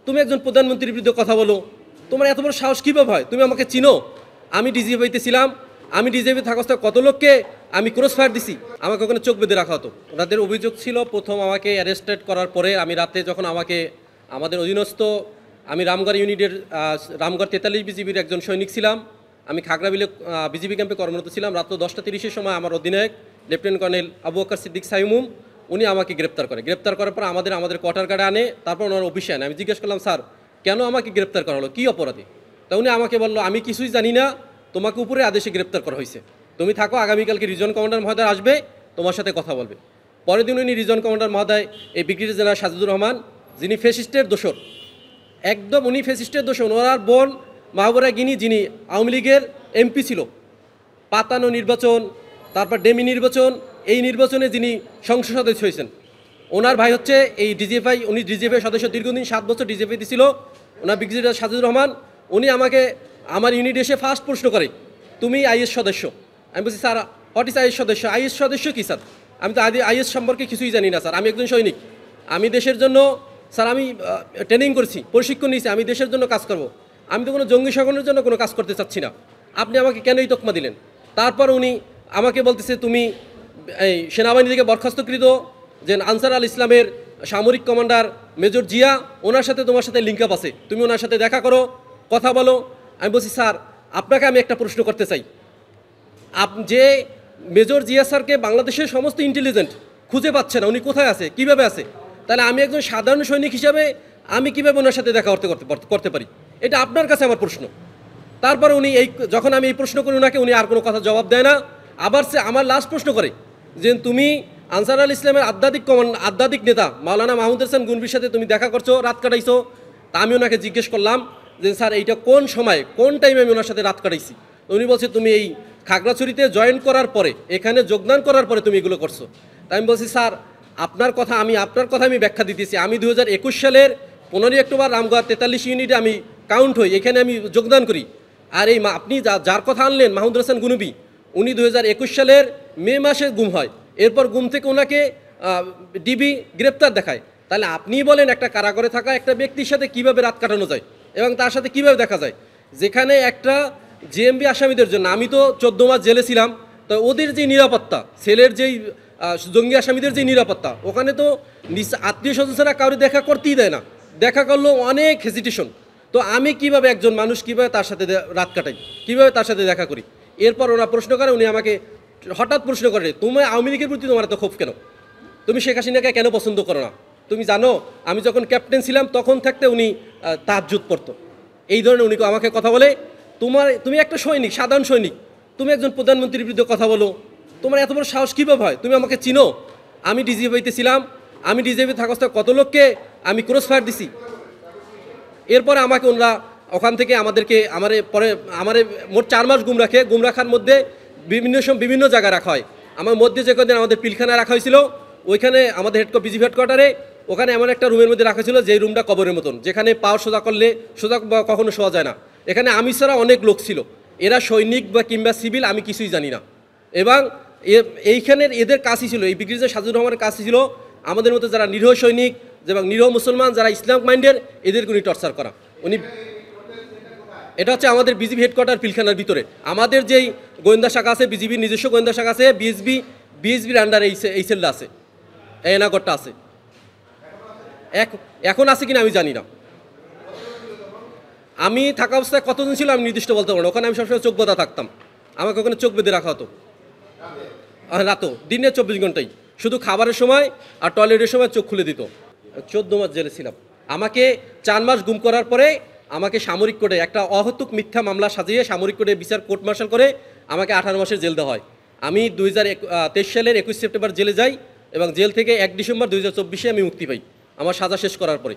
তুমি একজন প্রধানমন্ত্রীর বিরুদ্ধে কথা বলো, তোমার এত বড় সাহস কীভাবে হয়? তুমি আমাকে চিনো? আমি ডিজিএফআইতে ছিলাম, আমি ডিজিএফআই থাকা অবস্থায় কত লোককে আমি ক্রস ফায়ার দিছি, আমাকে ওখানে চোখ বেঁধে রাখা হতো। ওনাদের অভিযোগ ছিল প্রথম আমাকে অ্যারেস্টেড করার পরে আমি রাতে যখন আমাকে আমাদের অধীনস্থ, আমি রামগড় ইউনিটের রামগড় 43 বিজিবির একজন সৈনিক ছিলাম, আমি খাগড়াবিলে বিজিবি ক্যাম্পে কর্মরত ছিলাম। রাত 10টা 30-এর সময় আমার অধিনায়ক লেফটেন্যান্ট কর্নেল আবু বকর সিদ্দিক সাইমুম উনি আমাকে গ্রেপ্তার করে। গ্রেপ্তার করার পর আমাদের কোয়ার্টার গার্ডে আনে, তারপর ওনার অফিসে আনে। আমি জিজ্ঞেস করলাম, স্যার কেন আমাকে গ্রেপ্তার করা হলো, কী অপরাধে? তা উনি আমাকে বললো, আমি কিছুই জানি না, তোমাকে উপরে আদেশে গ্রেপ্তার করা হয়েছে, তুমি থাকো, আগামীকালকে রিজন কমান্ডার মহোদয় আসবে, তোমার সাথে কথা বলবে। পরের দিন উনি রিজন কমান্ডার মহোদয় এই ব্রিগেডিয়ার জেনারেল সাজিদুর রহমান, যিনি ফেসিস্টের দোসর, একদম উনি ফেসিস্টের দোসর। ওনার বোন মাহবুরা গিনি, যিনি আওয়ামী লীগের এমপি ছিল, পাতানো নির্বাচন, তারপর ডেমি নির্বাচন, এই নির্বাচনে যিনি সংসদ সদস্য হয়েছেন, ওনার ভাই হচ্ছে এই ডিজিএফআই, উনি ডিজিএফআই সদস্য, দীর্ঘদিন 7 বছর ডিজিএফআইতে ছিল। ওনার ব্রিগেডিয়ার সাজিদুর রহমান, উনি আমাকে আমার ইউনিট এসে ফার্স্ট প্রশ্ন করে, তুমি আইএস সদস্য? আমি বলছি, স্যার হোয়াট ইজ আইএস সদস্য? আইএস সদস্য কী স্যার? আমি তো আইএস সম্পর্কে কিছুই জানি না স্যার, আমি একজন সৈনিক, আমি দেশের জন্য স্যার আমি ট্রেনিং করছি, প্রশিক্ষণ নিয়েছি, আমি দেশের জন্য কাজ করব, আমি তো কোনো জঙ্গি সংগঠনের জন্য কোনো কাজ করতে চাচ্ছি না, আপনি আমাকে কেন এই তকমা দিলেন? তারপর উনি আমাকে বলতেছে, তুমি এই সেনাবাহিনী থেকে বরখাস্তকৃত যে আনসার আল ইসলামের সামরিক কমান্ডার মেজর জিয়া, ওনার সাথে তোমার সাথে লিঙ্ক আপ আছে, তুমি ওনার সাথে দেখা করো, কথা বলো। আমি বলছি, স্যার আপনাকে আমি একটা প্রশ্ন করতে চাই, যে মেজর জিয়া স্যারকে বাংলাদেশের সমস্ত ইন্টেলিজেন্ট খুঁজে পাচ্ছে না, উনি কোথায় আছে, কিভাবে আছে, তাহলে আমি একজন সাধারণ সৈনিক হিসাবে আমি কীভাবে ওনার সাথে দেখা করতে পারি? এটা আপনার কাছে আমার প্রশ্ন। তারপরে উনি যখন আমি এই প্রশ্ন করি ওনাকে, উনি আর কোনো কথা জবাব দেয় না। আবার সে আমার লাস্ট প্রশ্ন করে যে তুমি আনসার আল ইসলামের আধ্যাত্মিক নেতা মাওলানা মাহমুদ হাসান গুনবির সাথে তুমি দেখা করছো, রাত কাটাইছো। তা আমি ওনাকে জিজ্ঞেস করলাম যে স্যার এইটা কোন সময়, কোন টাইমে আমি ওনার সাথে রাত কাটাইছি? উনি বলছে, তুমি এই খাগড়াছড়িতে জয়েন করার পরে, এখানে যোগদান করার পরে তুমি এগুলো করছো। তাই আমি বলছি, স্যার আপনার কথা আমি ব্যাখ্যা দিতেছি, আমি 2021 সালের 15 অক্টোবর রামগড় 43 ইউনিটে আমি কাউন্ট হই, এখানে আমি যোগদান করি। আর এই আপনি যার কথা আনলেন মাহমুদ হাসান গুনবি, উনি 2021 সালের মে মাসে গুম হয়, এরপর গুম থেকে ওনাকে ডিবি গ্রেপ্তার দেখায়। তাহলে আপনি বলেন একটা কারাগারে থাকা একটা ব্যক্তির সাথে কিভাবে রাত কাটানো যায় এবং তার সাথে কিভাবে দেখা যায়? যেখানে একটা জেএমবি আসামিদের জন্য, আমি তো 14 মাস জেলে ছিলাম, তো ওদের যে নিরাপত্তা, সেলের যেই জঙ্গি আসামিদের যে নিরাপত্তা, ওখানে তো আত্মীয় স্বজনরা কারো দেখা করতেই দেয় না, দেখা করলেও অনেক হেজিটেশন। তো আমি কিভাবে একজন মানুষ কীভাবে তার সাথে রাত কাটাই, কীভাবে তার সাথে দেখা করি? এরপর ওরা প্রশ্ন করে, উনি আমাকে হঠাৎ প্রশ্ন করে, তুমি আওয়ামী লীগের প্রতি তোমার এত ক্ষোভ কেন? তুমি শেখ হাসিনাকে কেন পছন্দ করো না? তুমি জানো আমি যখন ক্যাপ্টেন ছিলাম তখন থাকতে উনি তাহাজ্জুদ পড়তো। এই ধরনের উনি আমাকে কথা বলে, তুমি একটা সৈনিক, সাধারণ সৈনিক, তুমি একজন প্রধানমন্ত্রীর বিরুদ্ধে কথা বলো, তোমার এত বড় সাহস কীভাবে হয়? তুমি আমাকে চিনো? আমি ডিজিএফআইতে ছিলাম, আমি ডিজিএফআই থাকা অবস্থায় কত লোককে আমি ক্রস ফায়ার দিছি। এরপরে আমাকে ওনারা ওখান থেকে আমারে মোট 4 মাস গুম রাখার মধ্যে বিভিন্ন জায়গায় রাখা হয়। আমার মধ্যে যে কদিন আমাদের পিলখানায় রাখা হয়েছিল, ওইখানে আমাদের বিজিবি হেডকোয়ার্টারে, ওখানে এমন একটা রুমের মধ্যে রাখা ছিল যেই রুমটা কবরের মতন, যেখানে পাও সোজা করলে কখনো শোয়া যায় না। এখানে আমি ছাড়া অনেক লোক ছিল, এরা সৈনিক বা কিংবা সিভিল আমি কিছুই জানি না। এবং এইখানের এদের কাজই ছিল, এই ব্রিগেডিয়ার সাজিদুর রহমানের কাজই ছিল আমাদের মতো যারা নিরীহ সৈনিক এবং নিরীহ মুসলমান, যারা ইসলাম মাইন্ডের, এদেরকে উনি টর্চার করা। এটা হচ্ছে আমাদের বিজিবি হেডকোয়ার্টার পিলখানার ভিতরে। আমাদের যেই গোয়েন্দা শাখা আছে, বিজিবির নিজস্ব গোয়েন্দা শাখা আছে, বিএসবির আন্ডারে এই সেলটা আছে, এই এনাগরটা আছে। এখন আছে কিনা আমি জানি না। আমি থাকা অবস্থায় কতদিন ছিল আমি নির্দিষ্ট বলতে পারবো না। ওখানে আমি সবসময় চোখ বাঁধা থাকতাম, আমাকে ওখানে চোখ বেঁধে রাখা হতো রাতও, দিনে 24 ঘন্টাই, শুধু খাবারের সময় আর টয়লেটের সময় চোখ খুলে দিত। 14 মাস জেলে ছিলাম। আমাকে 4 মাস গুম করার পরে আমাকে সামরিক কোর্টে একটা অহেতুক মিথ্যা মামলা সাজিয়ে সামরিক কোর্টে বিচার কোর্ট মার্শাল করে আমাকে 18 মাসের জেল দেওয়া হয়। আমি 2023 সালের 21 সেপ্টেম্বর জেলে যাই এবং জেল থেকে 1 ডিসেম্বর 2024 আমি মুক্তি পাই আমার সাজা শেষ করার পরে।